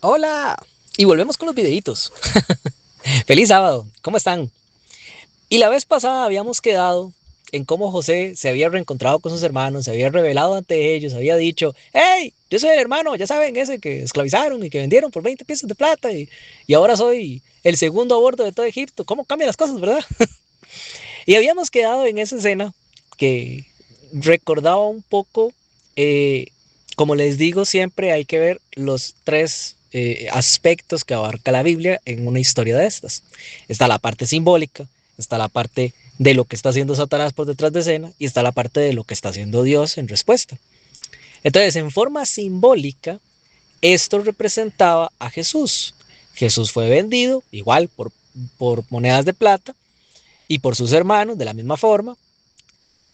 Hola, y volvemos con los videitos. Feliz sábado, ¿cómo están? Y la vez pasada habíamos quedado en cómo José se había reencontrado con sus hermanos, se había revelado ante ellos, había dicho, hey, yo soy el hermano, ya saben, ese que esclavizaron y que vendieron por 20 piezas de plata y ahora soy el segundo a bordo de todo Egipto. ¿Cómo cambian las cosas, verdad? Y habíamos quedado en esa escena que recordaba un poco, eh, como les digo, siempre hay que ver los tres aspectos que abarca la Biblia en una historia de estas. Está la parte simbólica, está la parte de lo que está haciendo Satanás por detrás de escena y está la parte de lo que está haciendo Dios en respuesta. Entonces, en forma simbólica, esto representaba a Jesús. Jesús fue vendido igual por monedas de plata y por sus hermanos de la misma forma.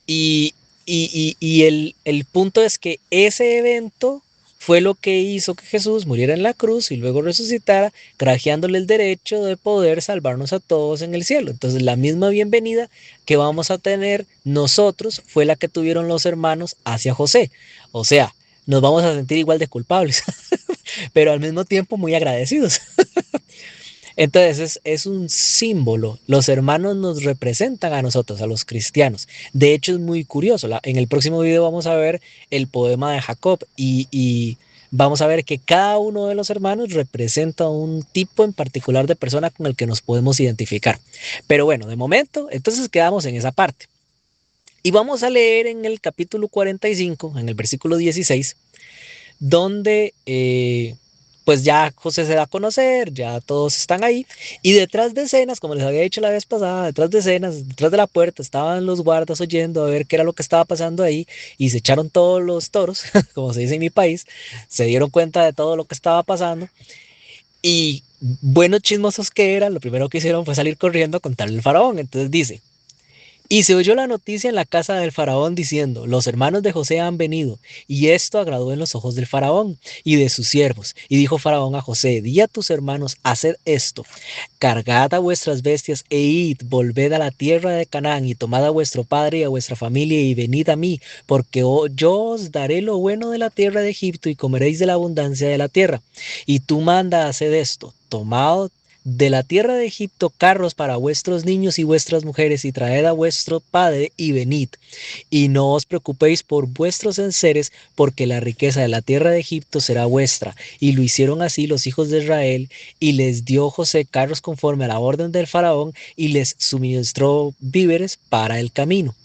Y, el punto es que ese evento fue lo que hizo que Jesús muriera en la cruz y luego resucitara, granjeándole el derecho de poder salvarnos a todos en el cielo. Entonces la misma bienvenida que vamos a tener nosotros fue la que tuvieron los hermanos hacia José. O sea, nos vamos a sentir igual de culpables, pero al mismo tiempo muy agradecidos. Entonces es un símbolo. Los hermanos nos representan a nosotros, a los cristianos. De hecho es muy curioso. En el próximo video vamos a ver el poema de Jacob y vamos a ver que cada uno de los hermanos representa un tipo en particular de persona con el que nos podemos identificar. Pero bueno, de momento, entonces quedamos en esa parte. Y vamos a leer en el capítulo 45, en el versículo 16, donde pues ya José se da a conocer, ya todos están ahí, y detrás de escenas, como les había dicho la vez pasada, detrás de escenas, detrás de la puerta, estaban los guardas oyendo a ver qué era lo que estaba pasando ahí, y se echaron todos los toros, como se dice en mi país, se dieron cuenta de todo lo que estaba pasando, y buenos chismosos que eran, lo primero que hicieron fue salir corriendo a contarle al faraón. Entonces dice: y se oyó la noticia en la casa del faraón diciendo: los hermanos de José han venido. Y esto agradó en los ojos del faraón y de sus siervos. Y dijo faraón a José: di a tus hermanos, haced esto: cargad a vuestras bestias e id, volved a la tierra de Canaán y tomad a vuestro padre y a vuestra familia y venid a mí, porque yo os daré lo bueno de la tierra de Egipto y comeréis de la abundancia de la tierra. Y tú manda, haced esto: tomad de la tierra de Egipto carros para vuestros niños y vuestras mujeres, y traed a vuestro padre y venid. Y no os preocupéis por vuestros enseres, porque la riqueza de la tierra de Egipto será vuestra. Y lo hicieron así los hijos de Israel, y les dio José carros conforme a la orden del faraón, y les suministró víveres para el camino.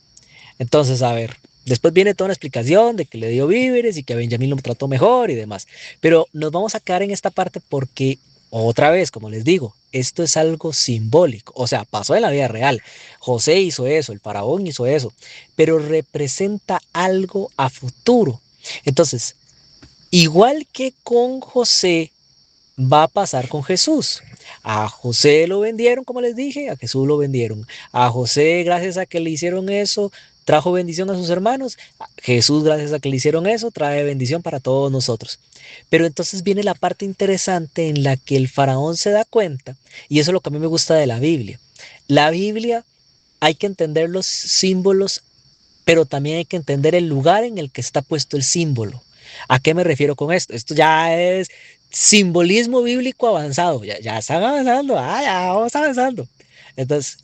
Entonces, a ver, después viene toda una explicación de que le dio víveres y que a Benjamín lo trató mejor y demás. Pero nos vamos a quedar en esta parte porque, otra vez, como les digo, esto es algo simbólico. O sea, pasó en la vida real. José hizo eso, el faraón hizo eso, pero representa algo a futuro. Entonces, igual que con José, va a pasar con Jesús. A José lo vendieron, como les dije, a Jesús lo vendieron. A José, gracias a que le hicieron eso, trajo bendición a sus hermanos. Jesús, gracias a que le hicieron eso, trae bendición para todos nosotros. Pero entonces viene la parte interesante en la que el faraón se da cuenta, y eso es lo que a mí me gusta de la Biblia. La Biblia hay que entender los símbolos, pero también hay que entender el lugar en el que está puesto el símbolo. ¿A qué me refiero con esto? Esto ya es simbolismo bíblico avanzado, ya están avanzando, ya vamos avanzando. Entonces,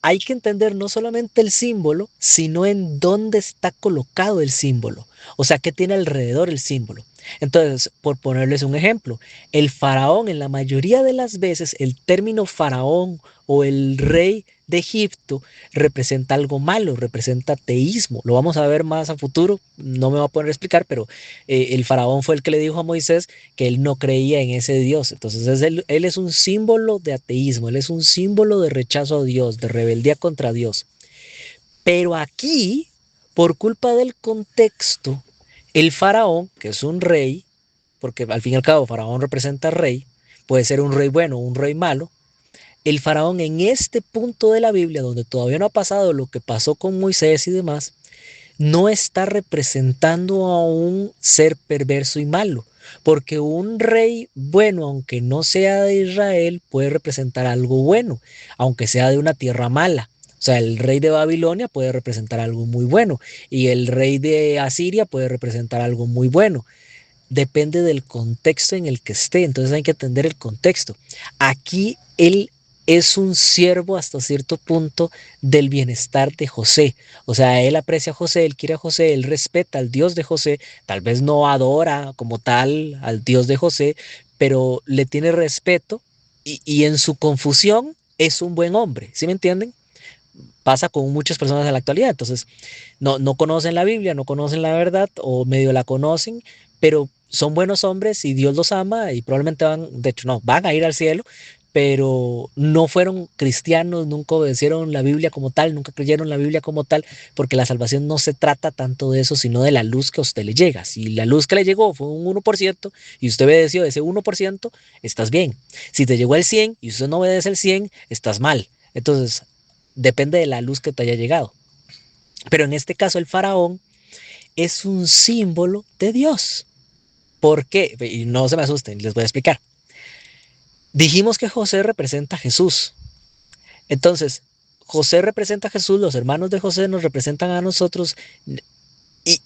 hay que entender no solamente el símbolo, sino en dónde está colocado el símbolo. O sea, qué tiene alrededor el símbolo. Entonces, por ponerles un ejemplo, el faraón, en la mayoría de las veces, el término faraón o el rey de Egipto representa algo malo, representa teísmo. Lo vamos a ver más a futuro, no me va a poner a explicar, pero el faraón fue el que le dijo a Moisés que él no creía en ese Dios. Entonces él es un símbolo de ateísmo, él es un símbolo de rechazo a Dios, de rebeldía contra Dios. Pero aquí, por culpa del contexto, el faraón, que es un rey, porque al fin y al cabo faraón representa rey, puede ser un rey bueno o un rey malo, el faraón en este punto de la Biblia, donde todavía no ha pasado lo que pasó con Moisés y demás, no está representando a un ser perverso y malo, porque un rey bueno, aunque no sea de Israel, puede representar algo bueno, aunque sea de una tierra mala. O sea, el rey de Babilonia puede representar algo muy bueno y el rey de Asiria puede representar algo muy bueno. depende del contexto en el que esté, entonces hay que entender el contexto. Aquí él es un siervo hasta cierto punto del bienestar de José. O sea, él aprecia a José, él quiere a José, él respeta al Dios de José, tal vez no adora como tal al Dios de José, pero le tiene respeto y en su confusión es un buen hombre, ¿sí me entienden? Pasa con muchas personas en la actualidad, entonces no conocen la Biblia, no conocen la verdad o medio la conocen, pero son buenos hombres y Dios los ama y probablemente van, de hecho no, van a ir al cielo, pero no fueron cristianos, nunca obedecieron la Biblia como tal, nunca creyeron la Biblia como tal, porque la salvación no se trata tanto de eso, sino de la luz que a usted le llega. Si la luz que le llegó fue un 1% y usted obedeció ese 1%, estás bien. Si te llegó el 100 y usted no obedece el 100, estás mal. Entonces, depende de la luz que te haya llegado. Pero en este caso el faraón es un símbolo de Dios. ¿Por qué? Y no se me asusten, les voy a explicar. Dijimos que José representa a Jesús. Entonces, José representa a Jesús, los hermanos de José nos representan a nosotros y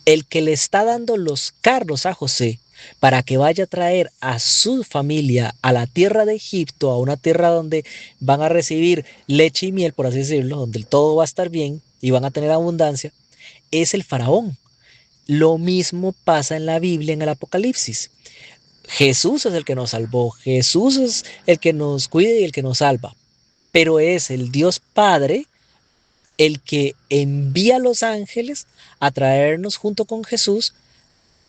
el que le está dando los carros a José para que vaya a traer a su familia a la tierra de Egipto, a una tierra donde van a recibir leche y miel, por así decirlo, donde todo va a estar bien y van a tener abundancia, es el faraón. Lo mismo pasa en la Biblia, en el Apocalipsis. Jesús es el que nos salvó, Jesús es el que nos cuida y el que nos salva, pero es el Dios Padre el que envía a los ángeles a traernos junto con Jesús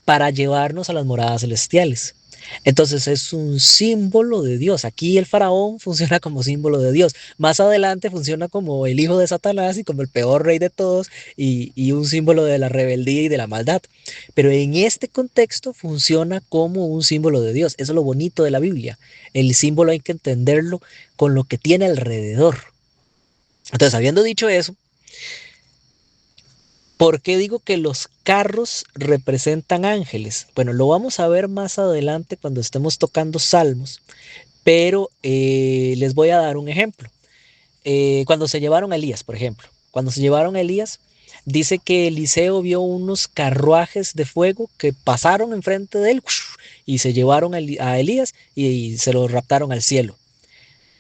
para llevarnos a las moradas celestiales. Entonces es un símbolo de Dios. Aquí el faraón funciona como símbolo de Dios. Más adelante funciona como el hijo de Satanás y como el peor rey de todos y un símbolo de la rebeldía y de la maldad. Pero en este contexto funciona como un símbolo de Dios. Eso es lo bonito de la Biblia. El símbolo hay que entenderlo con lo que tiene alrededor. Entonces, habiendo dicho eso, ¿por qué digo que los carros representan ángeles? Bueno, lo vamos a ver más adelante cuando estemos tocando salmos, pero les voy a dar un ejemplo. Cuando se llevaron a Elías, por ejemplo, cuando se llevaron a Elías, dice que Eliseo vio unos carruajes de fuego que pasaron enfrente de él y se llevaron a Elías y se lo raptaron al cielo.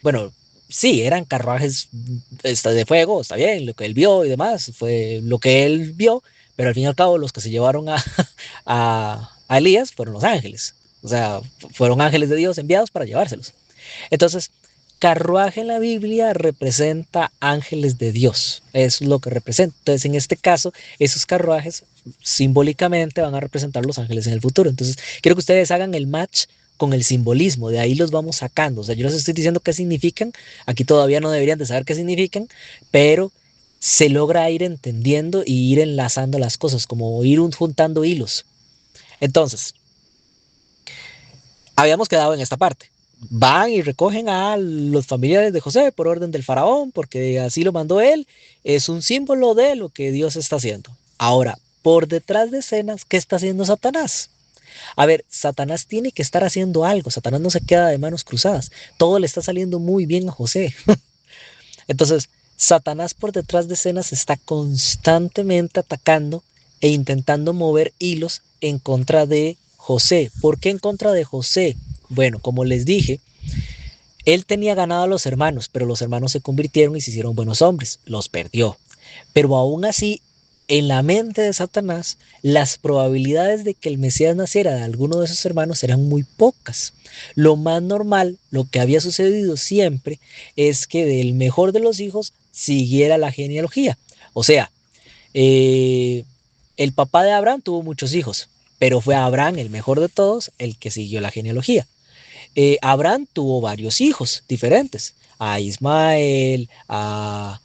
Bueno, sí, eran carruajes de fuego, está bien, lo que él vio y demás, fue lo que él vio, pero al fin y al cabo los que se llevaron a Elías fueron los ángeles, o sea, fueron ángeles de Dios enviados para llevárselos. Entonces, carruaje en la Biblia representa ángeles de Dios, es lo que representa. Entonces, en este caso, esos carruajes simbólicamente van a representar los ángeles en el futuro. Entonces, quiero que ustedes hagan el match con el simbolismo, de ahí los vamos sacando. O sea, yo les estoy diciendo qué significan, aquí todavía no deberían de saber qué significan, pero se logra ir entendiendo y ir enlazando las cosas, como ir juntando hilos. Entonces, habíamos quedado en esta parte. Van y recogen a los familiares de José por orden del faraón, porque así lo mandó él. Es un símbolo de lo que Dios está haciendo. Ahora, por detrás de escenas, ¿qué está haciendo Satanás? A ver, Satanás tiene que estar haciendo algo. Satanás no se queda de manos cruzadas. Todo le está saliendo muy bien a José. Entonces, Satanás por detrás de escenas está constantemente atacando e intentando mover hilos en contra de José. ¿Por qué en contra de José? Bueno, como les dije, él tenía ganado a los hermanos, pero los hermanos se convirtieron y se hicieron buenos hombres. Los perdió. Pero aún así, en la mente de Satanás, las probabilidades de que el Mesías naciera de alguno de sus hermanos eran muy pocas. Lo más normal, lo que había sucedido siempre, es que del mejor de los hijos siguiera la genealogía. O sea, eh, el papá de Abraham tuvo muchos hijos, pero fue Abraham, el mejor de todos, el que siguió la genealogía. Abraham tuvo varios hijos diferentes, a Ismael, a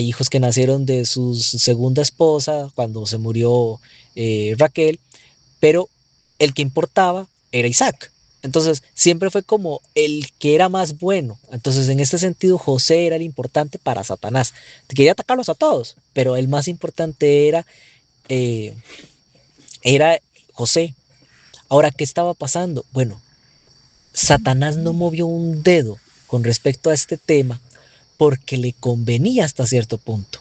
hijos que nacieron de su segunda esposa cuando se murió Raquel, pero el que importaba era Isaac. Entonces siempre fue como el que era más bueno. Entonces en este sentido José era el importante para Satanás. Quería atacarlos a todos, pero el más importante eh, era José. Ahora, ¿qué estaba pasando? Bueno, Satanás no movió un dedo con respecto a este tema porque le convenía hasta cierto punto.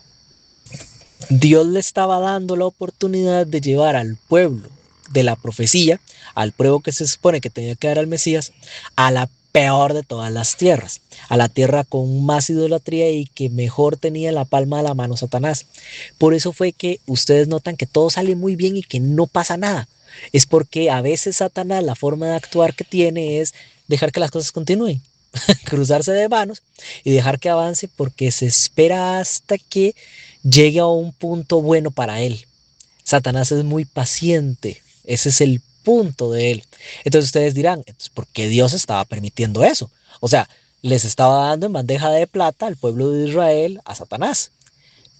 Dios le estaba dando la oportunidad de llevar al pueblo de la profecía, al pueblo que se supone que tenía que dar al Mesías, a la peor de todas las tierras, a la tierra con más idolatría y que mejor tenía la palma de la mano Satanás. Por eso fue que ustedes notan que todo sale muy bien y que no pasa nada. Es porque a veces Satanás, la forma de actuar que tiene es dejar que las cosas continúen, cruzarse de manos y dejar que avance porque se espera hasta que llegue a un punto bueno para él. Satanás es muy paciente, ese es el punto de él. Entonces ustedes dirán, ¿por qué Dios estaba permitiendo eso? O sea, les estaba dando en bandeja de plata al pueblo de Israel a Satanás.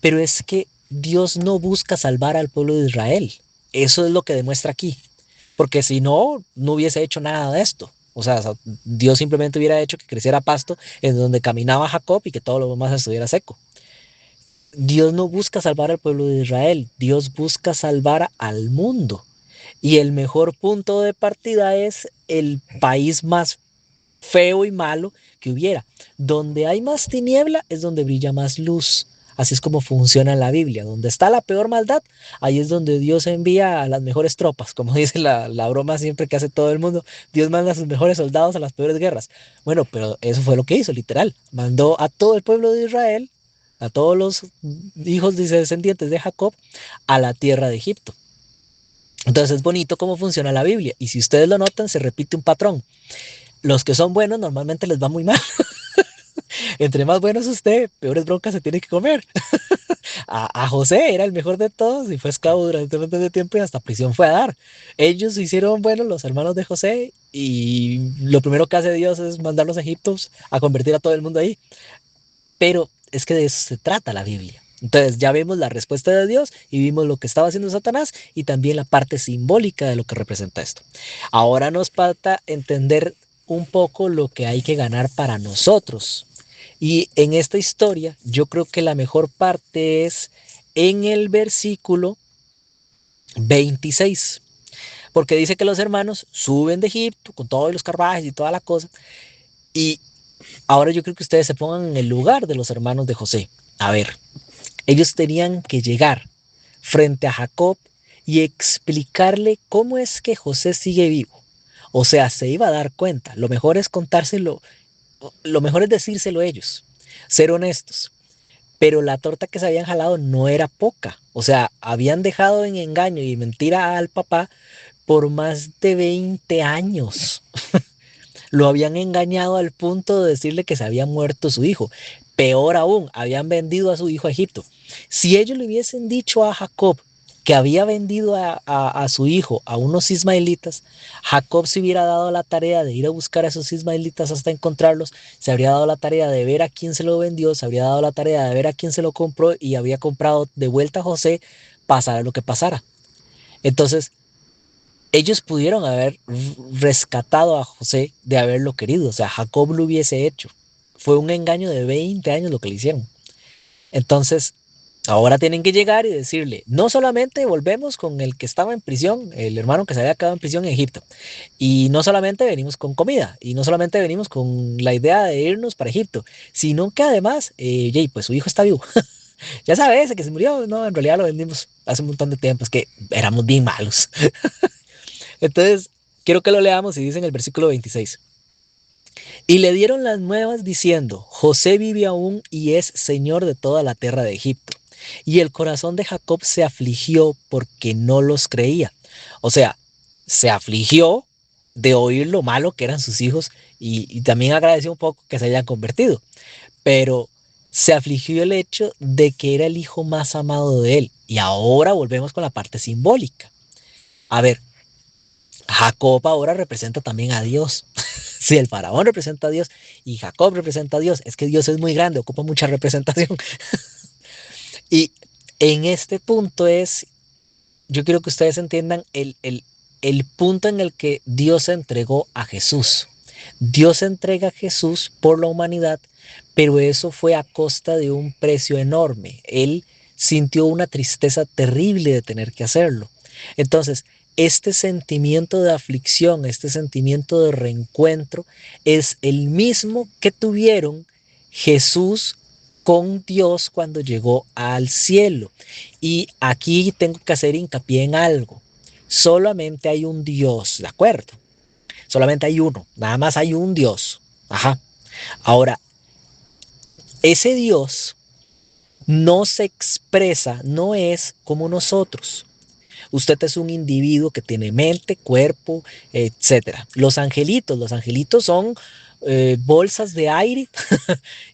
Pero es que Dios no busca salvar al pueblo de Israel. Eso es lo que demuestra aquí. Porque si no, no hubiese hecho nada de esto. O sea, Dios simplemente hubiera hecho que creciera pasto en donde caminaba Jacob y que todo lo demás estuviera seco. Dios no busca salvar al pueblo de Israel, Dios busca salvar al mundo. Y el mejor punto de partida es el país más feo y malo que hubiera. Donde hay más tiniebla es donde brilla más luz. Así es como funciona en la Biblia. Donde está la peor maldad, ahí es donde Dios envía a las mejores tropas. Como dice la broma siempre que hace todo el mundo, Dios manda a sus mejores soldados a las peores guerras. Bueno, pero eso fue lo que hizo, literal. Mandó a todo el pueblo de Israel, a todos los hijos y descendientes de Jacob, a la tierra de Egipto. Entonces es bonito cómo funciona la Biblia. Y si ustedes lo notan, se repite un patrón. Los que son buenos normalmente les va muy mal. Entre más bueno es usted, peores broncas se tiene que comer. A José era el mejor de todos y fue esclavo durante un montón de tiempo y hasta prisión fue a dar. Ellos se hicieron buenos, los hermanos de José, y lo primero que hace Dios es mandarlos a Egipto a convertir a todo el mundo ahí. Pero es que de eso se trata la Biblia. Entonces ya vemos la respuesta de Dios y vimos lo que estaba haciendo Satanás y también la parte simbólica de lo que representa esto. Ahora nos falta entender un poco lo que hay que ganar para nosotros. Y en esta historia yo creo que la mejor parte es en el versículo 26, porque dice que los hermanos suben de Egipto con todos los carruajes y toda la cosa. Y ahora yo creo que ustedes se pongan en el lugar de los hermanos de José. A ver, ellos tenían que llegar frente a Jacob y explicarle cómo es que José sigue vivo. O sea, se iba a dar cuenta. Lo mejor es contárselo, lo mejor es decírselo a ellos, ser honestos. Pero la torta que se habían jalado no era poca. O sea, habían dejado en engaño y mentira al papá por más de 20 años. Lo habían engañado al punto de decirle que se había muerto su hijo. Peor aún, habían vendido a su hijo a Egipto. Si ellos le hubiesen dicho a Jacob que había vendido a su hijo a unos ismaelitas, Jacob se hubiera dado la tarea de ir a buscar a esos ismaelitas hasta encontrarlos, se habría dado la tarea de ver a quién se lo vendió, se habría dado la tarea de ver a quién se lo compró y había comprado de vuelta a José, pasara lo que pasara. Entonces, ellos pudieron haber rescatado a José de haberlo querido, o sea, Jacob lo hubiese hecho. Fue un engaño de 20 años lo que le hicieron. Entonces, ahora tienen que llegar y decirle, no solamente volvemos con el que estaba en prisión, el hermano que se había quedado en prisión en Egipto, y no solamente venimos con comida, y no solamente venimos con la idea de irnos para Egipto, sino que además, pues su hijo está vivo. Ya sabe ese que se murió, no, en realidad lo vendimos hace un montón de tiempo, es que éramos bien malos. Entonces, quiero que lo leamos y dice en el versículo 26. Y le dieron las nuevas diciendo, José vive aún y es señor de toda la tierra de Egipto. Y el corazón de Jacob se afligió porque no los creía. O sea, se afligió de oír lo malo que eran sus hijos y también agradeció un poco que se hayan convertido. Pero se afligió el hecho de que era el hijo más amado de él. Y ahora volvemos con la parte simbólica. A ver, Jacob ahora representa también a Dios. Si el faraón representa a Dios y Jacob representa a Dios, es que Dios es muy grande, ocupa mucha representación. Y en este punto es, yo quiero que ustedes entiendan el punto en el que Dios se entregó a Jesús. Dios entrega a Jesús por la humanidad, pero eso fue a costa de un precio enorme. Él sintió una tristeza terrible de tener que hacerlo. Entonces, este sentimiento de aflicción, este sentimiento de reencuentro, es el mismo que tuvieron Jesús con Dios cuando llegó al cielo. Y aquí tengo que hacer hincapié en algo. Solamente hay un Dios, ¿de acuerdo? Solamente hay uno, nada más hay un Dios. Ajá. Ahora, ese Dios no se expresa, no es como nosotros. Usted es un individuo que tiene mente, cuerpo, etcétera. Los angelitos son bolsas de aire,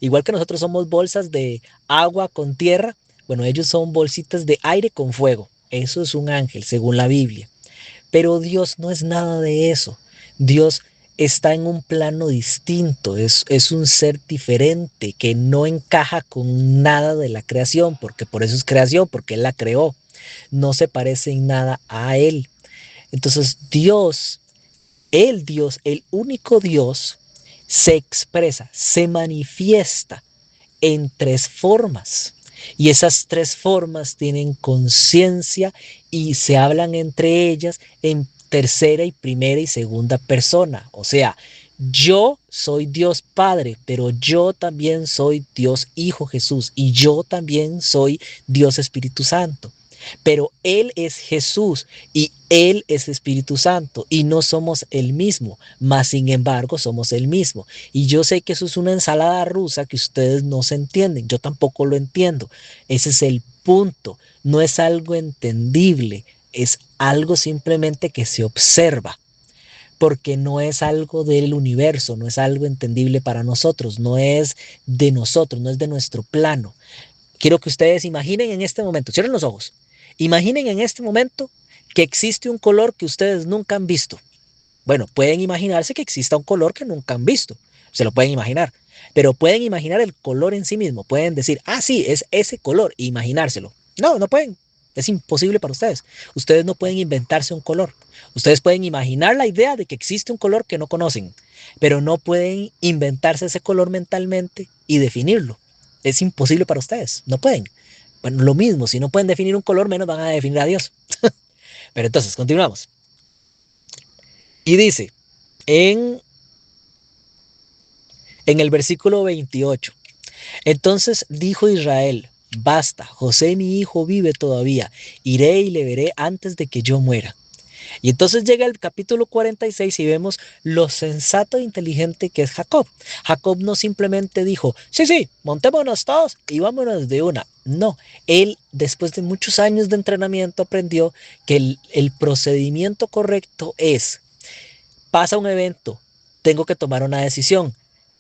igual que nosotros somos bolsas de agua con tierra. Bueno, ellos son bolsitas de aire con fuego. Eso es un ángel, según la Biblia. Pero Dios no es nada de eso. Dios está en un plano distinto, es un ser diferente que no encaja con nada de la creación, porque por eso es creación, porque Él la creó. No se parece en nada a Él. Entonces Dios, el único Dios, se expresa, se manifiesta en tres formas. Y esas tres formas tienen conciencia y se hablan entre ellas en tercera y primera y segunda persona. O sea, yo soy Dios Padre, pero yo también soy Dios Hijo Jesús y yo también soy Dios Espíritu Santo. Pero Él es Jesús y Él es Espíritu Santo y no somos el mismo, mas sin embargo somos el mismo. Y yo sé que eso es una ensalada rusa que ustedes no se entienden, yo tampoco lo entiendo. Ese es el punto, no es algo entendible, es algo simplemente que se observa, porque no es algo del universo, no es algo entendible para nosotros, no es de nosotros, no es de nuestro plano. Quiero que ustedes imaginen en este momento, cierren los ojos, imaginen en este momento que existe un color que ustedes nunca han visto. Bueno, pueden imaginarse que exista un color que nunca han visto, se lo pueden imaginar, pero pueden imaginar el color en sí mismo, pueden decir, ah, sí, es ese color, e imaginárselo. No, no pueden, es imposible para ustedes. Ustedes no pueden inventarse un color. Ustedes pueden imaginar la idea de que existe un color que no conocen, pero no pueden inventarse ese color mentalmente y definirlo. Es imposible para ustedes, no pueden. Bueno, lo mismo, si no pueden definir un color, menos van a definir a Dios. Pero entonces, continuamos. Y dice, en, en el versículo 28, entonces dijo Israel, basta, José mi hijo vive todavía, iré y le veré antes de que yo muera. Y entonces llega el capítulo 46 y vemos lo sensato e inteligente que es Jacob. Jacob no simplemente dijo, sí, sí, montémonos todos y vámonos de una. No, él después de muchos años de entrenamiento aprendió que el procedimiento correcto es, pasa un evento, tengo que tomar una decisión,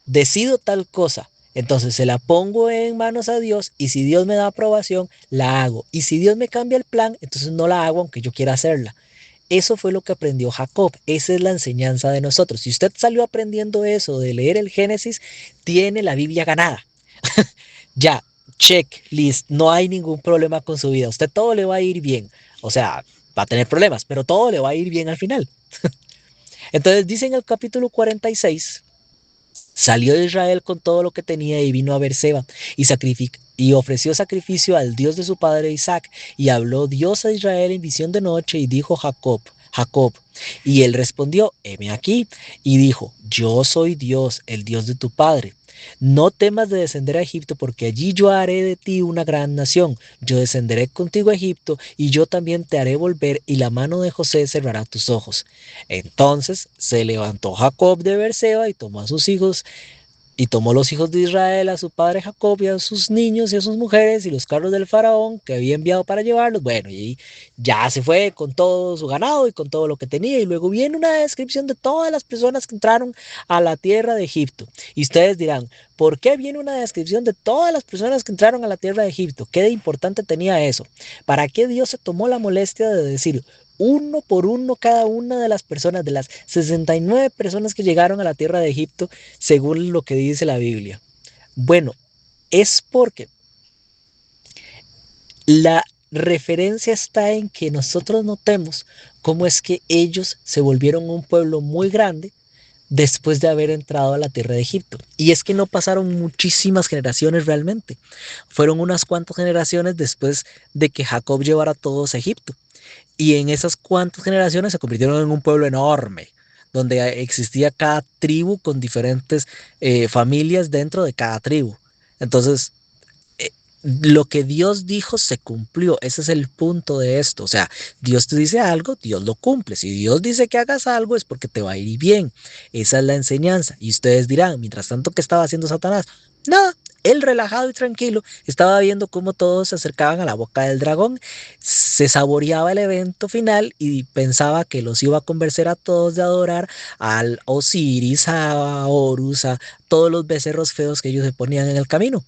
decido tal cosa, entonces se la pongo en manos a Dios y si Dios me da aprobación, la hago. Y si Dios me cambia el plan, entonces no la hago aunque yo quiera hacerla. Eso fue lo que aprendió Jacob. Esa es la enseñanza de nosotros. Si usted salió aprendiendo eso de leer el Génesis, tiene la Biblia ganada. Ya, checklist, no hay ningún problema con su vida. Usted todo le va a ir bien. O sea, va a tener problemas, pero todo le va a ir bien al final. Entonces dice en el capítulo 46, salió de Israel con todo lo que tenía y vino a Beerseba y ofreció sacrificio al Dios de su padre Isaac. Y habló Dios a Israel en visión de noche y dijo Jacob, Jacob. Y él respondió, heme aquí. Y dijo, yo soy Dios, el Dios de tu padre. No temas de descender a Egipto, porque allí yo haré de ti una gran nación. Yo descenderé contigo a Egipto, y yo también te haré volver, y la mano de José cerrará tus ojos. Entonces se levantó Jacob de Beerseba y tomó a sus hijos y tomó los hijos de Israel a su padre Jacob y a sus niños y a sus mujeres y los carros del faraón que había enviado para llevarlos. Bueno, y ya se fue con todo su ganado y con todo lo que tenía. Y luego viene una descripción de todas las personas que entraron a la tierra de Egipto. Y ustedes dirán, ¿por qué viene una descripción de todas las personas que entraron a la tierra de Egipto? ¿Qué de importante tenía eso? ¿Para qué Dios se tomó la molestia de decir uno por uno cada una de las personas, de las 69 personas que llegaron a la tierra de Egipto, según lo que dice la Biblia? Bueno, es porque la referencia está en que nosotros notemos cómo es que ellos se volvieron un pueblo muy grande después de haber entrado a la tierra de Egipto. Y es que no pasaron muchísimas generaciones realmente. Fueron unas cuantas generaciones después de que Jacob llevara a todos a Egipto. Y en esas cuantas generaciones se convirtieron en un pueblo enorme, donde existía cada tribu con diferentes familias dentro de cada tribu. Entonces, lo que Dios dijo se cumplió. Ese es el punto de esto. O sea, Dios te dice algo, Dios lo cumple. Si Dios dice que hagas algo es porque te va a ir bien. Esa es la enseñanza. Y ustedes dirán, mientras tanto, ¿qué estaba haciendo Satanás? Nada. Él relajado y tranquilo estaba viendo cómo todos se acercaban a la boca del dragón, se saboreaba el evento final y pensaba que los iba a convencer a todos de adorar al Osiris, a Horus, a todos los becerros feos que ellos se ponían en el camino.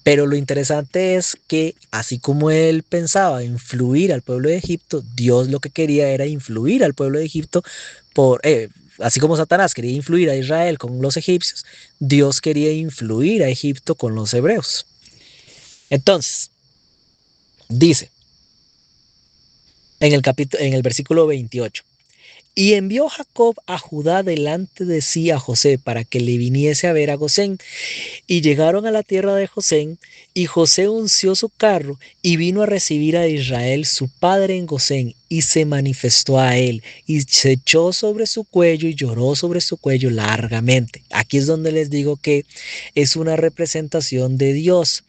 Pero lo interesante es que así como él pensaba influir al pueblo de Egipto, Dios lo que quería era influir al pueblo de Egipto por, así como Satanás quería influir a Israel con los egipcios, Dios quería influir a Egipto con los hebreos. Entonces, dice en el versículo 28. Y envió Jacob a Judá delante de sí a José para que le viniese a ver a Gosén. Y llegaron a la tierra de Gosén, y José unció su carro y vino a recibir a Israel su padre en Gosén, y se manifestó a él, y se echó sobre su cuello y lloró sobre su cuello largamente. Aquí es donde les digo que es una representación de Dios.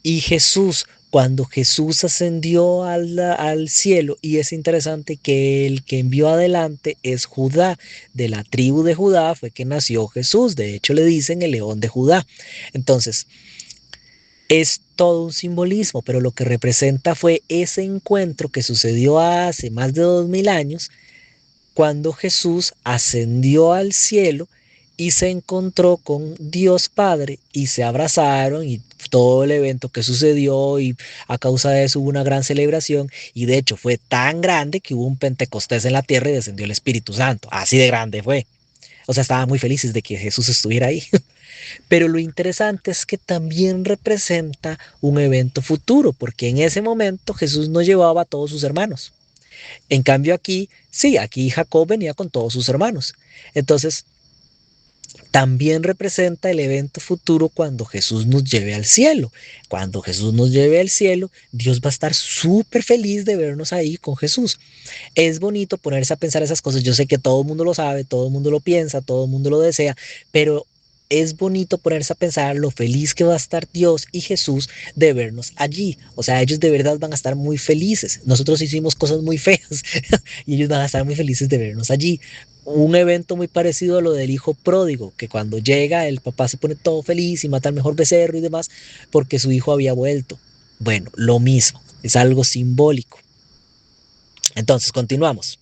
Y Jesús, cuando Jesús ascendió al cielo, y es interesante que el que envió adelante es Judá, de la tribu de Judá fue que nació Jesús, de hecho le dicen el león de Judá. Entonces, es todo un simbolismo, pero lo que representa fue ese encuentro que sucedió hace más de 2000 años, cuando Jesús ascendió al cielo y se encontró con Dios Padre y se abrazaron y todo el evento que sucedió y a causa de eso hubo una gran celebración y de hecho fue tan grande que hubo un Pentecostés en la tierra y descendió el Espíritu Santo. Así de grande fue. O sea, estaban muy felices de que Jesús estuviera ahí. Pero lo interesante es que también representa un evento futuro, porque en ese momento Jesús no llevaba a todos sus hermanos. En cambio aquí, sí, aquí Jacob venía con todos sus hermanos. Entonces, también representa el evento futuro cuando Jesús nos lleve al cielo. Cuando Jesús nos lleve al cielo, Dios va a estar súper feliz de vernos ahí con Jesús. Es bonito ponerse a pensar esas cosas. Yo sé que todo el mundo lo sabe, todo el mundo lo piensa, todo el mundo lo desea, pero es bonito ponerse a pensar lo feliz que va a estar Dios y Jesús de vernos allí. O sea, ellos de verdad van a estar muy felices. Nosotros hicimos cosas muy feas y ellos van a estar muy felices de vernos allí. Un evento muy parecido a lo del hijo pródigo, que cuando llega el papá se pone todo feliz y mata al mejor becerro y demás porque su hijo había vuelto. Bueno, lo mismo, es algo simbólico. Entonces, continuamos.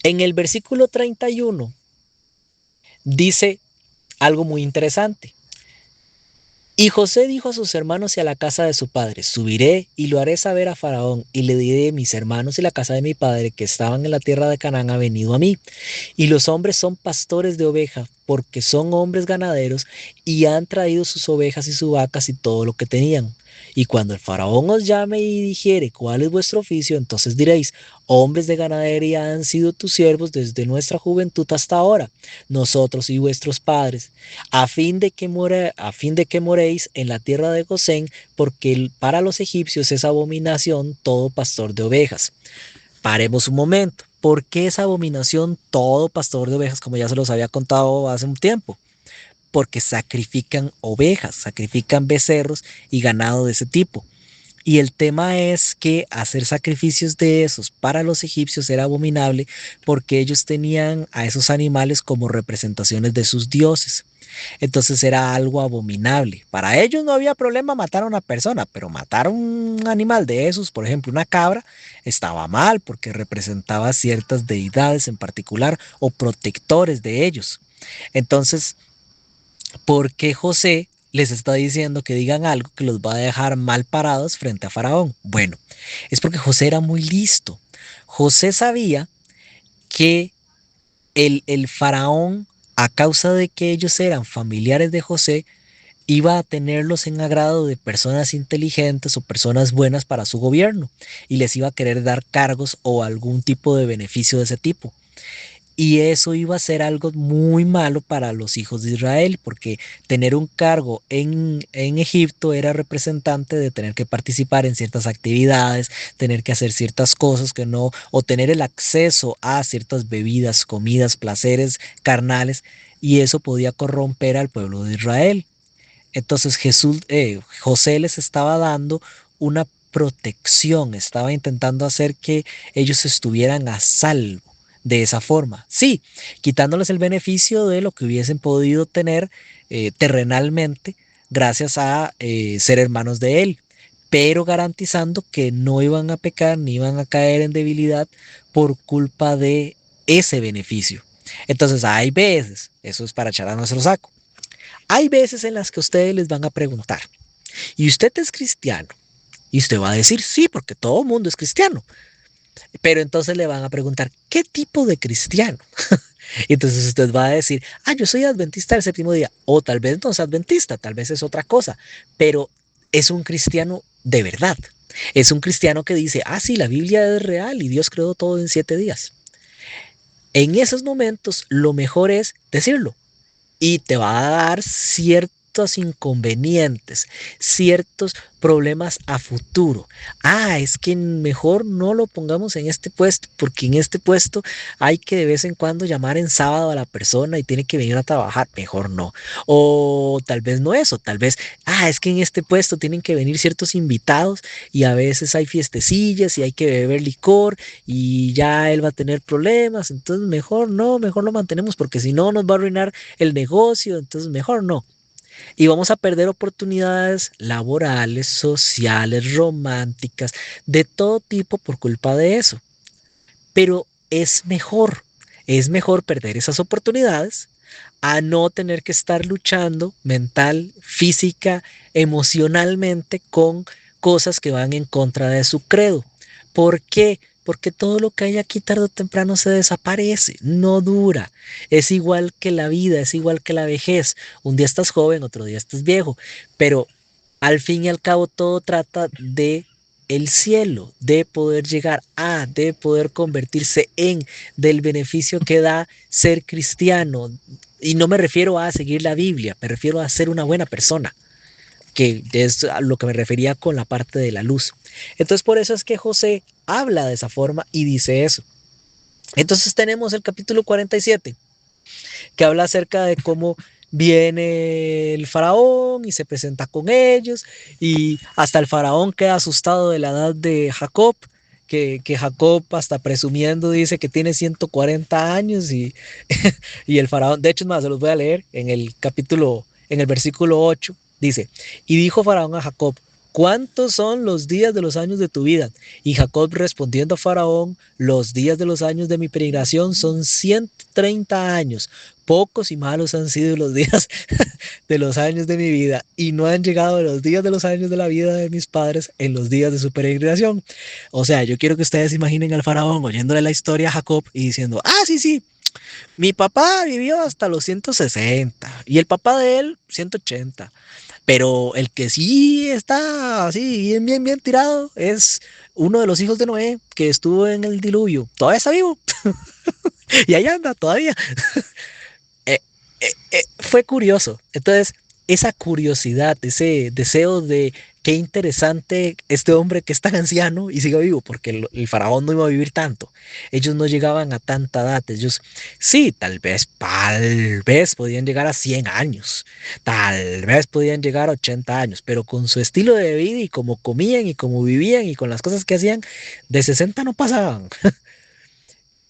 En el versículo 31 dice algo muy interesante. Y José dijo a sus hermanos y a la casa de su padre, subiré y lo haré saber a Faraón, y le diré, mis hermanos y la casa de mi padre que estaban en la tierra de Canaán ha venido a mí. Y los hombres son pastores de ovejas, porque son hombres ganaderos, y han traído sus ovejas y sus vacas y todo lo que tenían. Y cuando el faraón os llame y dijere cuál es vuestro oficio, entonces diréis, hombres de ganadería han sido tus siervos desde nuestra juventud hasta ahora, nosotros y vuestros padres, a fin de que moréis en la tierra de Gosén, porque para los egipcios es abominación todo pastor de ovejas. Paremos un momento. ¿Por qué es abominación todo pastor de ovejas, como ya se los había contado hace un tiempo? Porque sacrifican ovejas, sacrifican becerros y ganado de ese tipo. Y el tema es que hacer sacrificios de esos para los egipcios era abominable porque ellos tenían a esos animales como representaciones de sus dioses. Entonces era algo abominable. Para ellos no había problema matar a una persona, pero matar a un animal de esos, por ejemplo una cabra, estaba mal porque representaba ciertas deidades en particular o protectores de ellos. Entonces, ¿por qué José les está diciendo que digan algo que los va a dejar mal parados frente a Faraón? Bueno, es porque José era muy listo. José sabía que el faraón, a causa de que ellos eran familiares de José, iba a tenerlos en agrado de personas inteligentes o personas buenas para su gobierno y les iba a querer dar cargos o algún tipo de beneficio de ese tipo. Y eso iba a ser algo muy malo para los hijos de Israel, porque tener un cargo en Egipto era representante de tener que participar en ciertas actividades, tener que hacer ciertas cosas que o tener el acceso a ciertas bebidas, comidas, placeres carnales. y eso podía corromper al pueblo de Israel. Entonces José les estaba dando una protección, estaba intentando hacer que ellos estuvieran a salvo de esa forma. Sí, quitándoles el beneficio de lo que hubiesen podido tener terrenalmente gracias a ser hermanos de él, pero garantizando que no iban a pecar ni iban a caer en debilidad por culpa de ese beneficio. Entonces hay veces, eso es para echar a nuestro saco, hay veces en las que ustedes les van a preguntar, ¿y usted es cristiano? Y usted va a decir, sí, porque todo el mundo es cristiano. Pero entonces le van a preguntar, ¿qué tipo de cristiano? Y entonces usted va a decir, yo soy adventista del séptimo día. O tal vez no es adventista, tal vez es otra cosa. Pero es un cristiano de verdad. Es un cristiano que dice, sí, la Biblia es real y Dios creó todo en 7 días. En esos momentos, lo mejor es decirlo y te va a dar ciertos inconvenientes, ciertos problemas a futuro. Es que mejor no lo pongamos en este puesto, porque en este puesto hay que de vez en cuando llamar en sábado a la persona y tiene que venir a trabajar, mejor no. O tal vez no eso, tal vez, es que en este puesto tienen que venir ciertos invitados y a veces hay fiestecillas y hay que beber licor y ya él va a tener problemas, entonces mejor lo mantenemos porque si no nos va a arruinar el negocio, entonces mejor no. Y vamos a perder oportunidades laborales, sociales, románticas, de todo tipo por culpa de eso. Pero es mejor perder esas oportunidades a no tener que estar luchando mental, física, emocionalmente con cosas que van en contra de su credo. ¿Por qué? Porque todo lo que hay aquí tarde o temprano se desaparece, no dura. Es igual que la vida, es igual que la vejez. Un día estás joven, otro día estás viejo, pero al fin y al cabo todo trata de el cielo, de poder llegar de poder convertirse en, del beneficio que da ser cristiano. Y no me refiero a seguir la Biblia, me refiero a ser una buena persona, que es a lo que me refería con la parte de la luz. Entonces por eso es que José habla de esa forma y dice eso. Entonces tenemos el capítulo 47, que habla acerca de cómo viene el faraón y se presenta con ellos y hasta el faraón queda asustado de la edad de Jacob, que Jacob hasta presumiendo dice que tiene 140 años y el faraón, de hecho es más, se los voy a leer en el versículo 8, dice, y dijo faraón a Jacob, ¿cuántos son los días de los años de tu vida? Y Jacob respondiendo a faraón, los días de los años de mi peregrinación son 130 años. Pocos y malos han sido los días de los años de mi vida y no han llegado los días de los años de la vida de mis padres en los días de su peregrinación. O sea, yo quiero que ustedes imaginen al faraón oyéndole la historia a Jacob y diciendo, sí, sí, mi papá vivió hasta los 160 y el papá de él 180. Pero el que sí está así bien, bien, bien tirado es uno de los hijos de Noé que estuvo en el diluvio. Todavía está vivo y ahí anda todavía. eh, Fue curioso. Entonces, esa curiosidad, ese deseo de qué interesante este hombre que es tan anciano y sigue vivo, porque el faraón no iba a vivir tanto. Ellos no llegaban a tanta edad. Ellos, sí, tal vez podían llegar a 100 años, tal vez podían llegar a 80 años, pero con su estilo de vida y como comían y como vivían y con las cosas que hacían, de 60 no pasaban.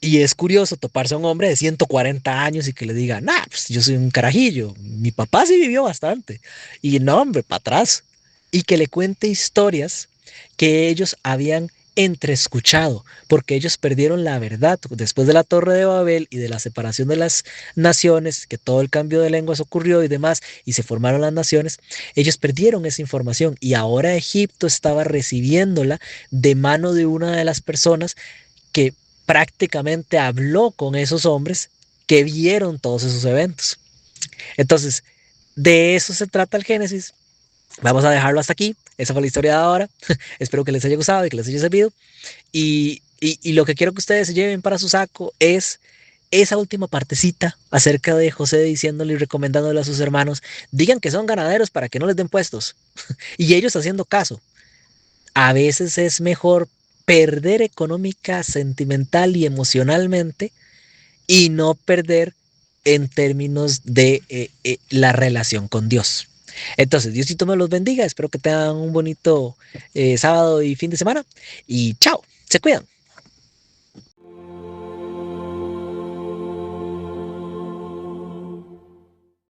Y es curioso toparse a un hombre de 140 años y que le diga, pues yo soy un carajillo, mi papá sí vivió bastante. Y no, hombre, para atrás. Y que le cuente historias que ellos habían entreescuchado, porque ellos perdieron la verdad después de la Torre de Babel y de la separación de las naciones, que todo el cambio de lenguas ocurrió y demás, y se formaron las naciones, ellos perdieron esa información y ahora Egipto estaba recibiéndola de mano de una de las personas que prácticamente habló con esos hombres que vieron todos esos eventos. Entonces, de eso se trata el Génesis. Vamos a dejarlo hasta aquí. Esa fue la historia de ahora. Espero que les haya gustado y que les haya servido. Y lo que quiero que ustedes se lleven para su saco es esa última partecita acerca de José diciéndole y recomendándole a sus hermanos, digan que son ganaderos para que no les den puestos. Y ellos haciendo caso. A veces es mejor perder económica, sentimental y emocionalmente y no perder en términos de la relación con Dios. Entonces, Diosito me los bendiga. Espero que tengan un bonito sábado y fin de semana. Y chao, se cuidan.